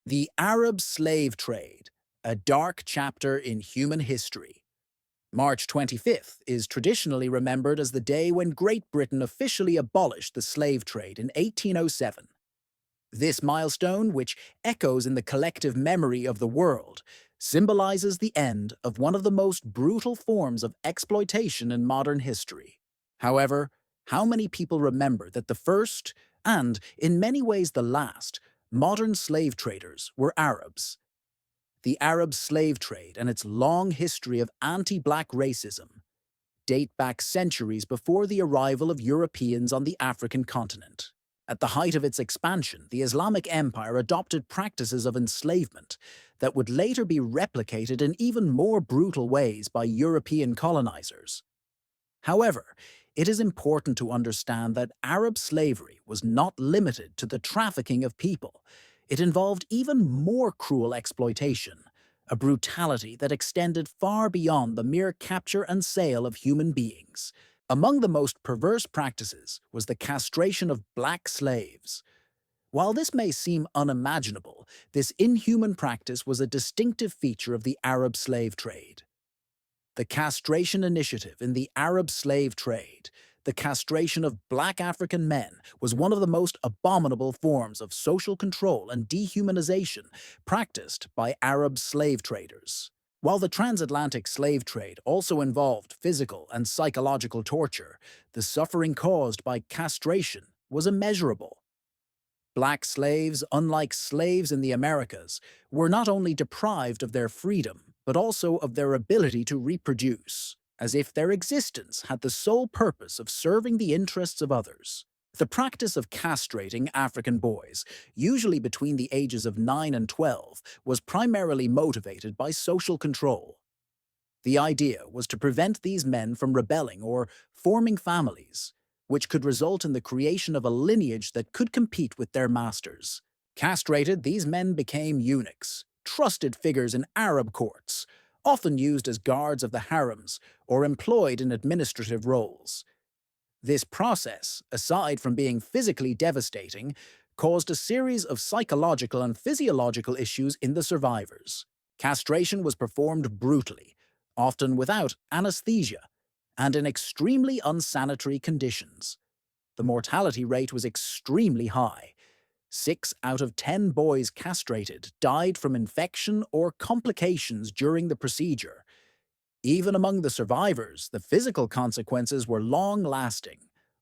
The Arab slave trade, a dark chapter in human history. March 25th is traditionally remembered as the day when Great Britain officially abolished the slave trade in 1807. This milestone, which echoes in the collective memory of the world, symbolizes the end of one of the most brutal forms of exploitation in modern history. However, how many people remember that the first, and in many ways the last, modern slave traders were Arabs? The Arab slave trade and its long history of anti-black racism date back centuries before the arrival of Europeans on the African continent. At the height of its expansion, the Islamic Empire adopted practices of enslavement that would later be replicated in even more brutal ways by European colonizers. However, it is important to understand that Arab slavery was not limited to the trafficking of people. It involved even more cruel exploitation, a brutality that extended far beyond the mere capture and sale of human beings. Among the most perverse practices was the castration of black slaves. While this may seem unimaginable, this inhuman practice was a distinctive feature of the Arab slave trade. The castration initiative in the Arab slave trade, the castration of black African men, was one of the most abominable forms of social control and dehumanization practiced by Arab slave traders. While the transatlantic slave trade also involved physical and psychological torture, the suffering caused by castration was immeasurable. Black slaves, unlike slaves in the Americas, were not only deprived of their freedom, but also of their ability to reproduce, as if their existence had the sole purpose of serving the interests of others. The practice of castrating African boys, usually between the ages of 9 and 12, was primarily motivated by social control. The idea was to prevent these men from rebelling or forming families, which could result in the creation of a lineage that could compete with their masters. Castrated, these men became eunuchs, trusted figures in Arab courts, often used as guards of the harems or employed in administrative roles. This process, aside from being physically devastating, caused a series of psychological and physiological issues in the survivors. Castration was performed brutally, often without anesthesia, and in extremely unsanitary conditions. The mortality rate was extremely high. 6 out of 10 boys castrated died from infection or complications during the procedure. Even among the survivors, the physical consequences were long-lasting: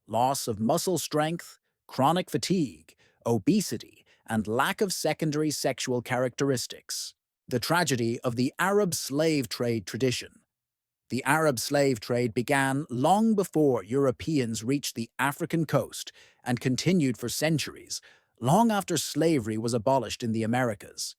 loss of muscle strength, chronic fatigue, obesity, and lack of secondary sexual characteristics. The tragedy of the Arab slave trade tradition. The Arab slave trade began long before Europeans reached the African coast and continued for centuries, long after slavery was abolished in the Americas.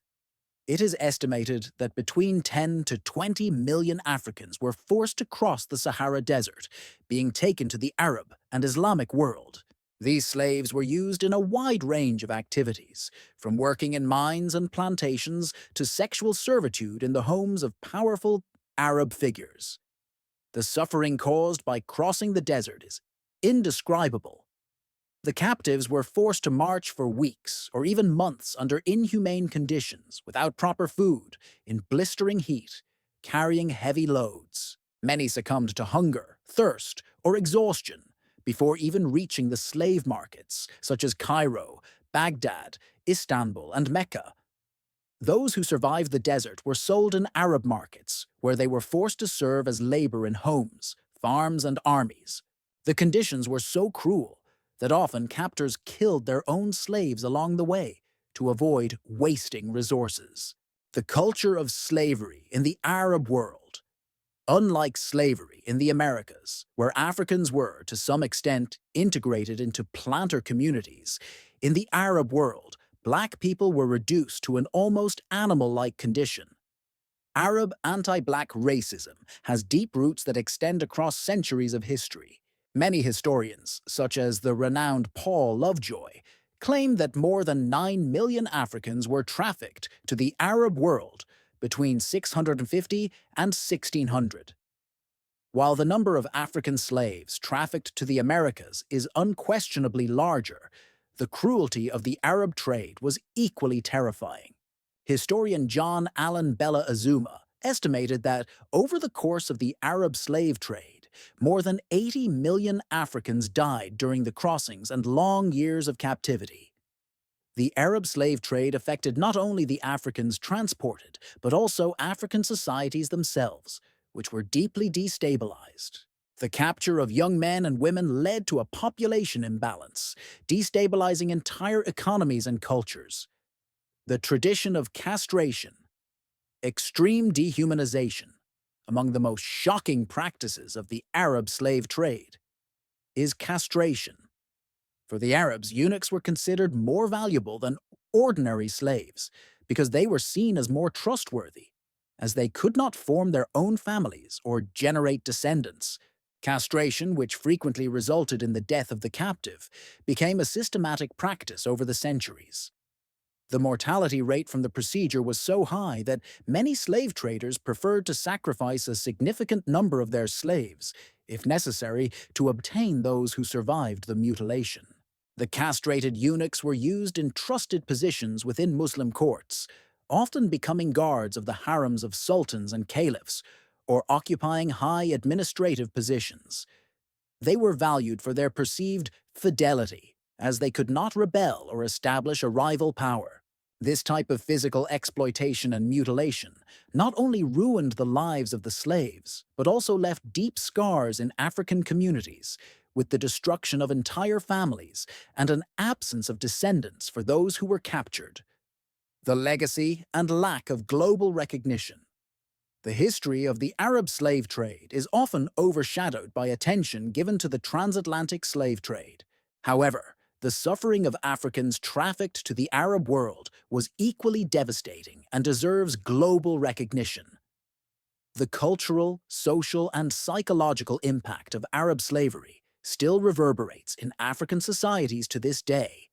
It is estimated that between 10 to 20 million Africans were forced to cross the Sahara Desert, being taken to the Arab and Islamic world. These slaves were used in a wide range of activities, from working in mines and plantations to sexual servitude in the homes of powerful Arab figures. The suffering caused by crossing the desert is indescribable. The captives were forced to march for weeks or even months under inhumane conditions, without proper food, in blistering heat, carrying heavy loads. Many succumbed to hunger, thirst, or exhaustion before even reaching the slave markets, such as Cairo, Baghdad, Istanbul, and Mecca. Those who survived the desert were sold in Arab markets, where they were forced to serve as labor in homes, farms, and armies. The conditions were so cruel that often captors killed their own slaves along the way to avoid wasting resources. The culture of slavery in the Arab world. Unlike slavery in the Americas, where Africans were, to some extent, integrated into planter communities, in the Arab world, black people were reduced to an almost animal-like condition. Arab anti-black racism has deep roots that extend across centuries of history. Many historians, such as the renowned Paul Lovejoy, claim that more than 9 million Africans were trafficked to the Arab world between 650 and 1600. While the number of African slaves trafficked to the Americas is unquestionably larger, the cruelty of the Arab trade was equally terrifying. Historian John Allen Bella Azuma estimated that over the course of the Arab slave trade, more than 80 million Africans died during the crossings and long years of captivity. The Arab slave trade affected not only the Africans transported, but also African societies themselves, which were deeply destabilized. The capture of young men and women led to a population imbalance, destabilizing entire economies and cultures. The tradition of castration, extreme dehumanization, among the most shocking practices of the Arab slave trade, is castration. For the Arabs, eunuchs were considered more valuable than ordinary slaves because they were seen as more trustworthy, as they could not form their own families or generate descendants. Castration, which frequently resulted in the death of the captive, became a systematic practice over the centuries. The mortality rate from the procedure was so high that many slave traders preferred to sacrifice a significant number of their slaves, if necessary, to obtain those who survived the mutilation. The castrated eunuchs were used in trusted positions within Muslim courts, often becoming guards of the harems of sultans and caliphs, or occupying high administrative positions. They were valued for their perceived fidelity, as they could not rebel or establish a rival power. This type of physical exploitation and mutilation not only ruined the lives of the slaves, but also left deep scars in African communities, with the destruction of entire families and an absence of descendants for those who were captured. The legacy and lack of global recognition. The history of the Arab slave trade is often overshadowed by attention given to the transatlantic slave trade. However, the suffering of Africans trafficked to the Arab world was equally devastating and deserves global recognition. The cultural, social, and psychological impact of Arab slavery still reverberates in African societies to this day.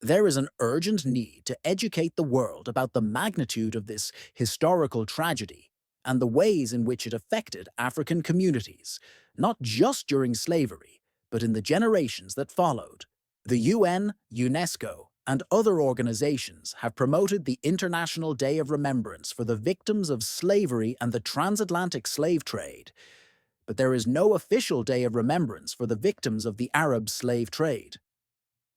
There is an urgent need to educate the world about the magnitude of this historical tragedy and the ways in which it affected African communities, not just during slavery, but in the generations that followed. The UN, UNESCO, and other organizations have promoted the International Day of Remembrance for the victims of slavery and the transatlantic slave trade, but there is no official day of remembrance for the victims of the Arab slave trade.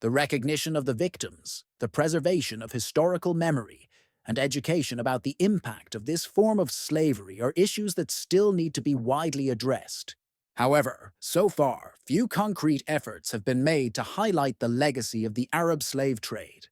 The recognition of the victims, the preservation of historical memory, and education about the impact of this form of slavery are issues that still need to be widely addressed. However, so far, few concrete efforts have been made to highlight the legacy of the Arab slave trade.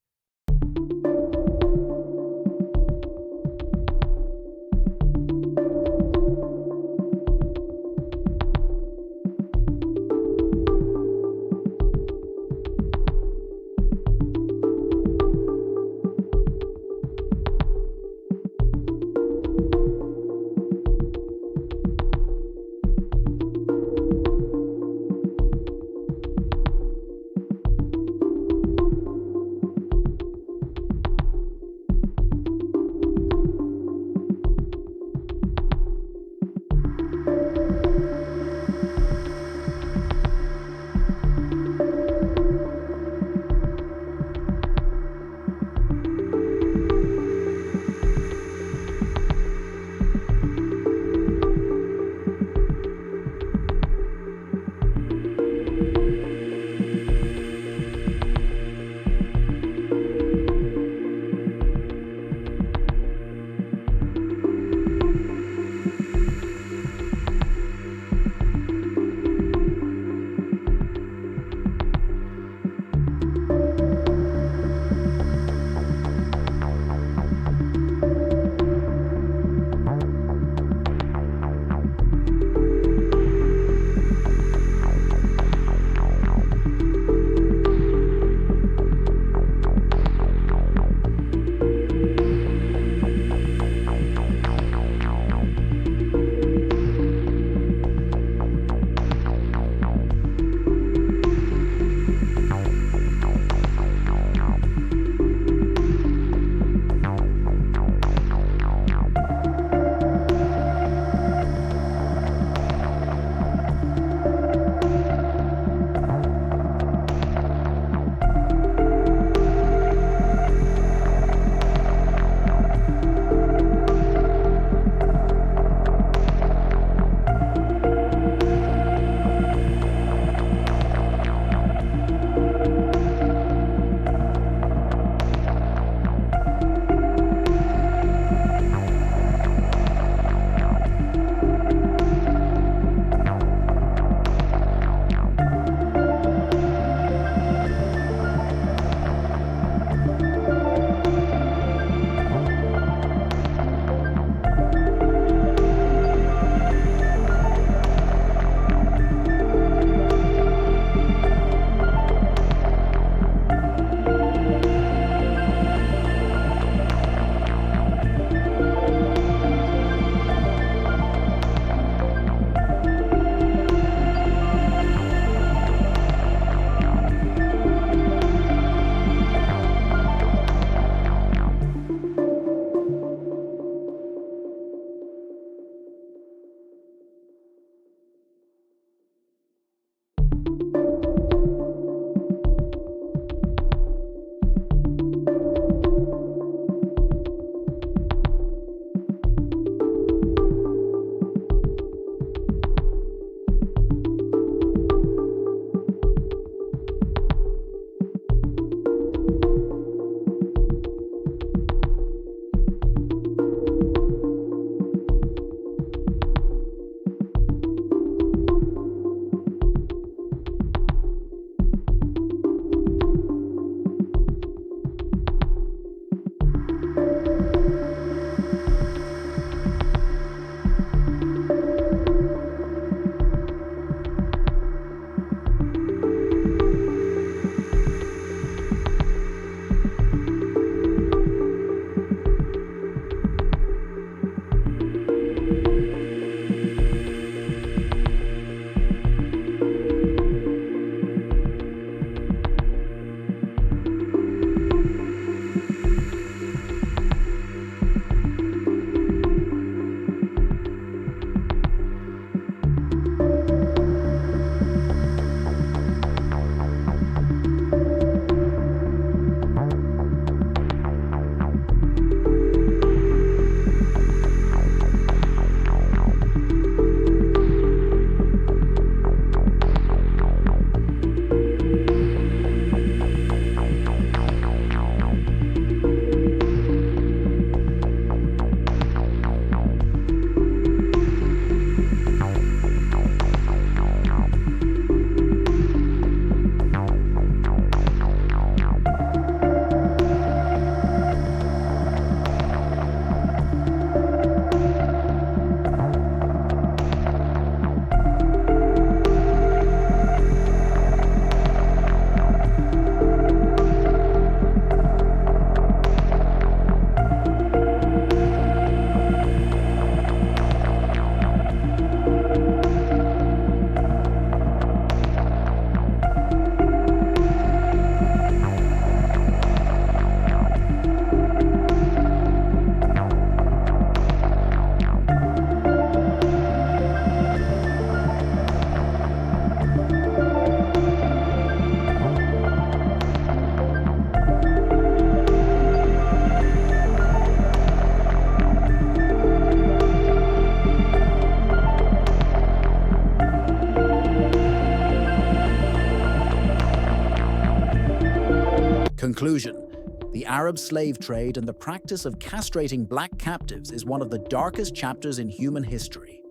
Conclusion: the Arab slave trade and the practice of castrating black captives is one of the darkest chapters in human history.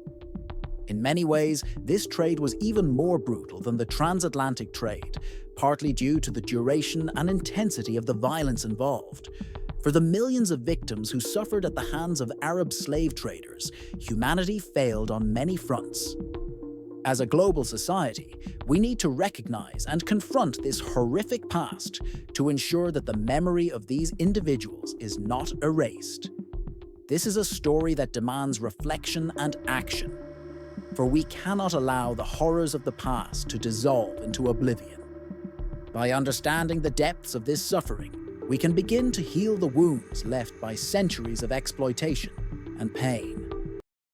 In many ways, this trade was even more brutal than the transatlantic trade, partly due to the duration and intensity of the violence involved. For the millions of victims who suffered at the hands of Arab slave traders, humanity failed on many fronts. As a global society, we need to recognize and confront this horrific past to ensure that the memory of these individuals is not erased. This is a story that demands reflection and action, for we cannot allow the horrors of the past to dissolve into oblivion. By understanding the depths of this suffering, we can begin to heal the wounds left by centuries of exploitation and pain.